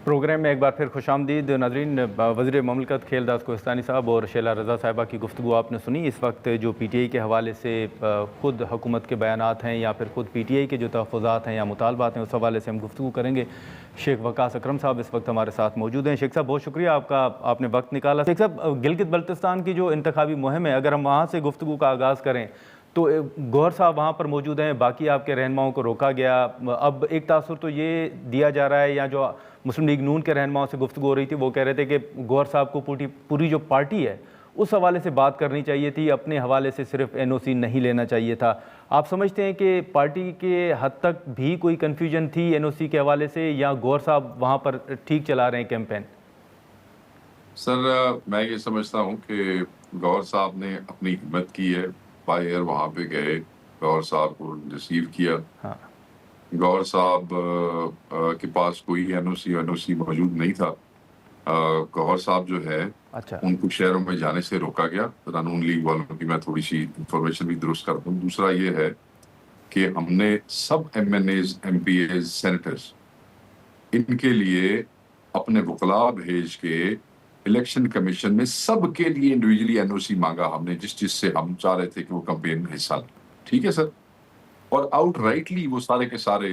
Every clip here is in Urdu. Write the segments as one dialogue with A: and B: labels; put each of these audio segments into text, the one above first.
A: پروگرام میں ایک بار پھر خوش آمدید ناظرین. وزیر مملکت خیلداز کوہستانی صاحب اور شیلا رضا صاحبہ کی گفتگو آپ نے سنی. اس وقت جو پی ٹی آئی کے حوالے سے خود حکومت کے بیانات ہیں یا پھر خود پی ٹی آئی کے جو تحفظات ہیں یا مطالبات ہیں اس حوالے سے ہم گفتگو کریں گے. شیخ وقاص اکرم صاحب اس وقت ہمارے ساتھ موجود ہیں. شیخ صاحب بہت شکریہ آپ کا, آپ نے وقت نکالا. شیخ صاحب گلگت بلتستان کی جو انتخابی مہم ہے, اگر ہم وہاں سے گفتگو کا آغاز کریں تو گوہر صاحب وہاں پر موجود ہیں, باقی آپ کے رہنماؤں کو روکا گیا. اب ایک تاثر تو یہ دیا جا رہا ہے, یا جو مسلم لیگ نون کے رہنماؤں سے گفتگو ہو رہی تھی وہ کہہ رہے تھے کہ گوہر صاحب کو پوری جو پارٹی ہے اس حوالے سے بات کرنی چاہیے تھی, اپنے حوالے سے صرف این او سی نہیں لینا چاہیے تھا. آپ سمجھتے ہیں کہ پارٹی کے حد تک بھی کوئی کنفیوژن تھی این او سی کے حوالے سے, یا گوہر صاحب وہاں پر ٹھیک چلا رہے ہیں کیمپین؟
B: سر میں یہ سمجھتا ہوں کہ گوہر صاحب نے اپنی ہمت کی ہے, بائی ایئر وہاں پہ گئے, گوہر صاحب کو ریسیو کیا. گوہر صاحب کے پاس کوئی این او سی موجود نہیں تھا. گوہر صاحب جو ہے ان کو شہروں میں جانے سے روکا گیا. نون لیگ والوں کی میں تھوڑی سی انفارمیشن بھی درست کر دوں. دوسرا یہ ہے کہ ہم نے سب M N As, M P As, senators ان کے لیے اپنے وکلاء بھیج کے الیکشن کمیشن میں سب کے لیے انڈیویجلی این او سی مانگا ہم نے, جس سے ہم چاہ رہے تھے کہ وہ کمپین میں حصہ لیں. ٹھیک ہے سر. اور آؤٹ رائٹلی وہ سارے کے سارے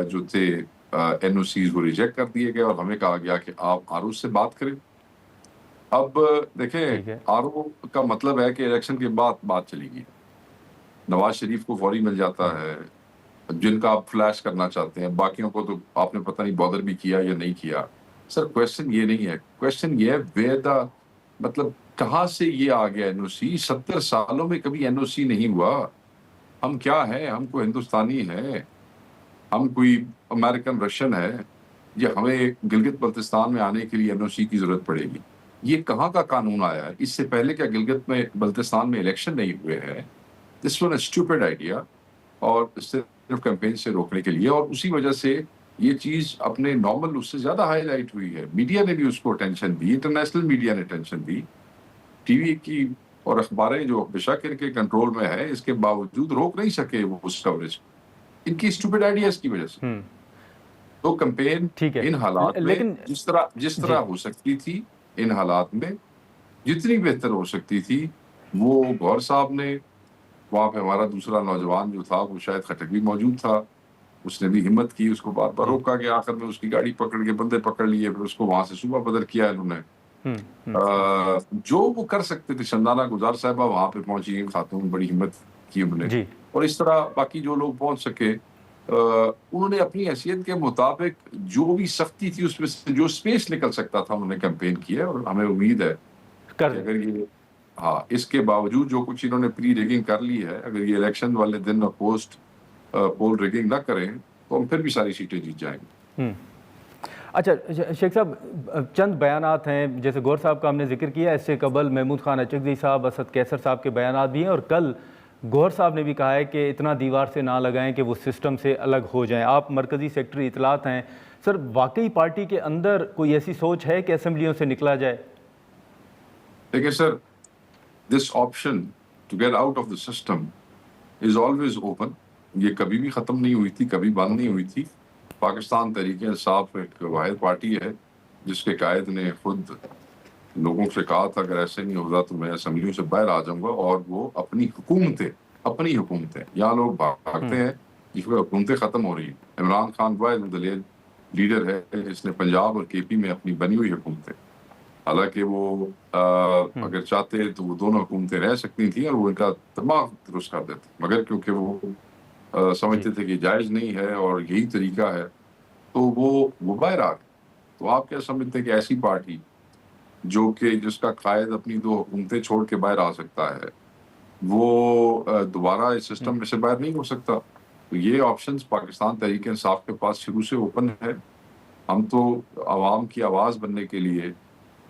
B: جو تھے این او سیز وہ ریجیکٹ کر دیے گئے, اور ہمیں کہا گیا کہ آپ آر او سے بات کریں. اب دیکھیں آر او کا مطلب ہے کہ الیکشن کے بعد بات چلی گئی. نواز شریف کو فوری مل جاتا ہے, جن کا آپ فلیش کرنا چاہتے ہیں, باقیوں کو تو آپ نے پتہ نہیں بادر بھی کیا یا نہیں کیا. سر کویشچن یہ نہیں ہے, کویشچن یہ ہے ویئر دا, مطلب کہاں سے یہ آ گیا این او سی. 70 سالوں میں کبھی این او سی نہیں ہوا. ہم کیا ہیں, ہم کو ہندوستانی ہے, ہم کوئی امریکن رشین ہے یہ ہمیں گلگت بلتستان میں آنے کے لیے این او سی کی ضرورت پڑے گی؟ یہ کہاں کا قانون آیا ہے؟ اس سے پہلے کیا گلگت میں بلتستان میں الیکشن نہیں ہوئے ہیں؟ This was a stupid idea, اور صرف کیمپین سے روکنے کے لیے. اور اسی وجہ سے یہ چیز اپنے نارمل اس سے زیادہ ہائی لائٹ ہوئی ہے. میڈیا نے بھی اس کو اٹینشن دی, انٹرنیشنل میڈیا نے اٹینشن دی, ٹی وی کی اور اخباریں جو بشک ان کے کنٹرول میں ہے, اس کے باوجود روک نہیں سکے وہ اس کوریج ان کی اسٹوپڈ آئیڈیاز کی وجہ سے. تو کمپین ان حالات میں جس طرح ہو سکتی تھی, ان حالات میں جتنی بہتر ہو سکتی تھی, وہ گوہر صاحب نے, وہاں پہ ہمارا دوسرا نوجوان جو تھا وہ شاید خٹک بھی موجود تھا, اس نے بھی ہمت کی, اس کو بار بار روکا گیا, آخر میں اس کی گاڑی پکڑ کے بندے پکڑ لیے, پھر اس کو وہاں سے صوبہ بدر کیا انہوں نے. جو وہ کر سکتے تھے, شندانہ گزار صاحبہ وہاں پہ پہنچی ہیں, خاتون, بڑی ہمت کی انہوں نے. اور اس طرح باقی جو لوگ پہنچ سکے, انہوں نے اپنی حیثیت کے مطابق جو بھی سختی تھی اس میں سے جو اسپیس نکل سکتا تھا انہوں نے کیمپین کیا. اور ہمیں امید ہے کہ اگر یہ اس کے باوجود جو کچھ انہوں نے پری ریگنگ کر لی ہے, اگر یہ الیکشن والے دن اور پوسٹ پول ریگنگ نہ کریں تو ہم پھر بھی ساری سیٹیں جیت جائیں گے.
A: اچھا شیخ صاحب, چند بیانات ہیں, جیسے گوہر صاحب کا ہم نے ذکر کیا, اس سے قبل محمود خان اچکزئی صاحب, اسد کیسر صاحب کے بیانات بھی ہیں, اور کل گوہر صاحب نے بھی کہا ہے کہ اتنا دیوار سے نہ لگائیں کہ وہ سسٹم سے الگ ہو جائیں. آپ مرکزی سیکرٹری اطلاعات ہیں سر, واقعی پارٹی کے اندر کوئی ایسی سوچ ہے کہ اسمبلیوں سے نکلا جائے؟
B: دیکھیں sir, this option to get out of the system is always open. یہ کبھی بھی ختم نہیں ہوئی تھی, کبھی بند نہیں ہوئی تھی. پاکستان تحریک انصاف ایک واحد پارٹی ہے جس کے قائد نے خود لوگوں سے کہا تھا اگر ایسے نہیں ہوگا تو میں اسمبلیوں سے باہر آ جاؤں گا. اور وہ اپنی حکومتیں یہاں لوگ بھاگتے ہیں, جس میں حکومتیں ختم ہو رہی ہیں. عمران خان واحد دلیل لیڈر ہے جس نے پنجاب اور کے پی میں اپنی بنی ہوئی حکومتیں, حالانکہ وہ اگر چاہتے تو وہ دونوں حکومتیں رہ سکتی تھیں اور وہ ان کا دماغ درست کر دیتے, مگر کیونکہ وہ سمجھتے تھے کہ جائز نہیں ہے اور یہی طریقہ ہے تو وہ باہر آ گئے. تو آپ کیا سمجھتے ہیں کہ ایسی پارٹی جو کہ جس کا قائد اپنی 2 حکومتیں چھوڑ کے باہر آ سکتا ہے, وہ دوبارہ اس سسٹم میں سے باہر نہیں ہو سکتا؟ تو یہ آپشنز پاکستان تحریک انصاف کے پاس شروع سے اوپن ہے. ہم تو عوام کی آواز بننے کے لیے,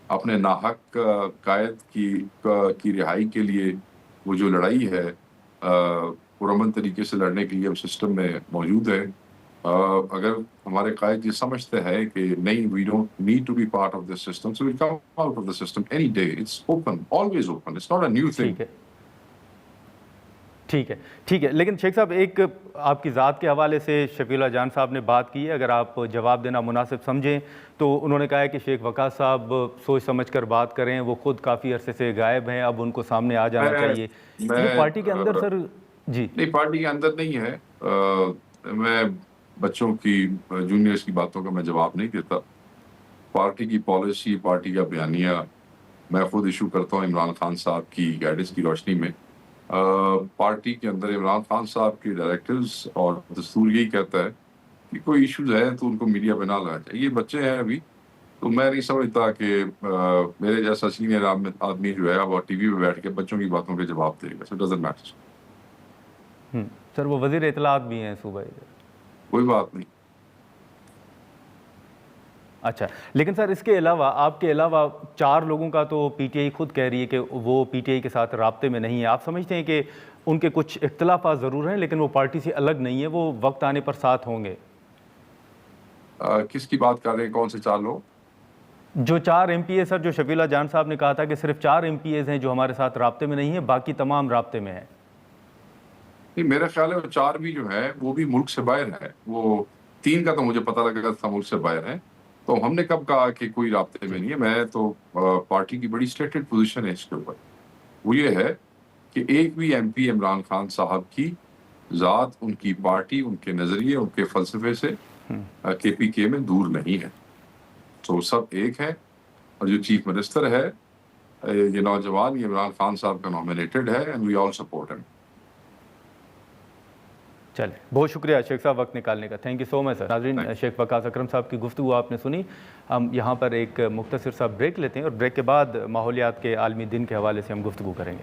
B: اپنے ناحق قائد کی رہائی کے لیے وہ جو لڑائی ہے پرامن طریقے سے لڑنے کے لیے ہم سسٹم میں موجود ہے. اگر ہمارے قائد یہ سمجھتے ہیں کہ نہیں, we don't need to be part of this system, so we come out of the system any day. It's open, always open, it's not a new thing.
A: ٹھیک ہے، لیکن شیخ صاحب ایک آپ کی ذات کے حوالے سے شفیع اللہ جان صاحب نے بات کی ہے، اگر آپ جواب دینا مناسب سمجھیں تو انہوں نے کہا ہے کہ شیخ وقاص صاحب سوچ سمجھ کر بات کریں، وہ خود کافی عرصے سے غائب ہیں، اب ان کو سامنے آ جانا چاہیے. یہ پارٹی کے اندر سر جی
B: نہیں، پارٹی کے اندر نہیں ہے. میں بچوں کی جونیئرس کی باتوں کا میں جواب نہیں دیتا. پارٹی کی پالیسی، پارٹی کا بیانیہ میں خود ایشو کرتا ہوں عمران خان صاحب کی گائیڈنس کی روشنی میں. پارٹی کے اندر عمران خان صاحب کے ڈائریکٹرز اور دستور یہی کہتا ہے کہ کوئی ایشوز ہے تو ان کو میڈیا پہ نہ لانا چاہیے. یہ بچے ہیں ابھی، تو میں نہیں سمجھتا کہ میرے جیسا سینئر آدمی جو ہے وہ ٹی وی پہ بیٹھ کے بچوں کی باتوں کے جواب دے گا. Doesn't matter.
A: سر وہ وزیر اطلاعات بھی ہیں صوبائی.
B: کوئی بات نہیں.
A: اچھا، لیکن سر اس کے علاوہ آپ کے علاوہ 4 لوگوں کا تو پی ٹی آئی خود کہہ رہی ہے کہ وہ پی ٹی آئی کے ساتھ رابطے میں نہیں ہے. آپ سمجھتے ہیں کہ ان کے کچھ اختلافات ضرور ہیں لیکن وہ پارٹی سے الگ نہیں ہے، وہ وقت آنے پر ساتھ ہوں گے؟
B: کس کی بات کر رہے ہیں؟ کون سے 4 لوگ؟
A: جو 4 ایم پی اے سر، جو شفیع اللہ جان صاحب نے کہا تھا کہ صرف 4 ایم پی ایز ہیں جو ہمارے ساتھ رابطے میں نہیں ہیں، باقی تمام رابطے میں ہیں.
B: نہیں، میرا خیال ہے وہ 4 بھی جو ہے وہ بھی ملک سے باہر ہے. وہ 3 کا تو مجھے پتہ لگا تھا ملک سے باہر ہے. تو ہم نے کب کہا کہ کوئی رابطے میں نہیں ہے؟ میں تو پارٹی کی بڑی اسٹیٹڈ پوزیشن ہے اس کے اوپر. وہ یہ ہے کہ ایک بھی ایم پی عمران خان صاحب کی ذات، ان کی پارٹی، ان کے نظریے، ان کے فلسفے سے کے پی کے میں دور نہیں ہے. تو سب ایک ہے. اور جو چیف منسٹر ہے یہ نوجوان، یہ عمران خان صاحب کا نامینیٹڈ ہے اینڈ وی آل سپورٹ ہم.
A: چلے، بہت شکریہ شیخ صاحب وقت نکالنے کا. تھینک یو سو مچ سر. ناظرین، شیخ وقاص اکرم صاحب کی گفتگو آپ نے سنی. ہم یہاں پر ایک مختصر سا بریک لیتے ہیں اور بریک کے بعد ماحولیات کے عالمی دن کے حوالے سے ہم گفتگو کریں گے.